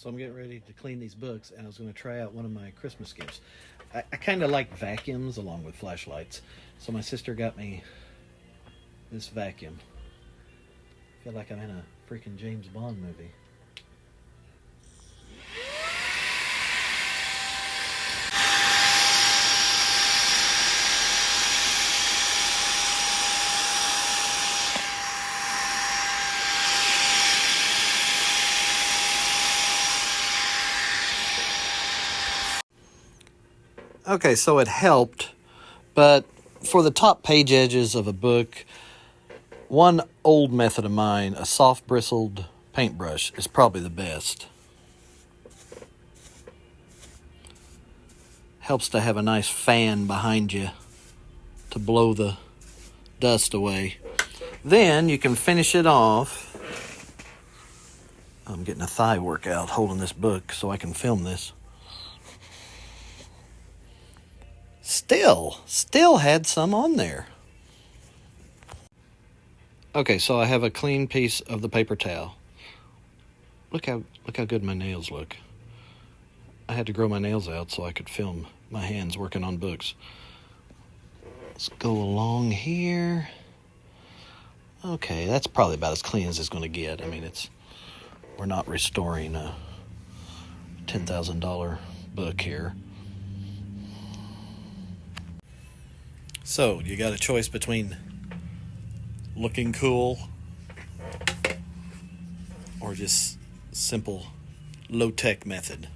So I'm getting ready to clean these books, and I was going to try out one of my Christmas gifts. I kind of like vacuums along with flashlights, so my sister got me this vacuum. I feel like I'm in a freaking James Bond movie. Okay, so it helped, but for the top page edges of a book, one old method of mine, a soft bristled paintbrush, is probably the best. Helps to have a nice fan behind you to blow the dust away. Then you can finish it off. I'm getting a thigh workout holding this book so I can film this. Still had some on there. Okay, so I have a clean piece of the paper towel. Look how good my nails look. I had to grow my nails out so I could film my hands working on books. Let's go along here. Okay, that's probably about as clean as it's going to get. I mean, we're not restoring a $10,000 book here. So, you got a choice between looking cool or just simple low-tech method.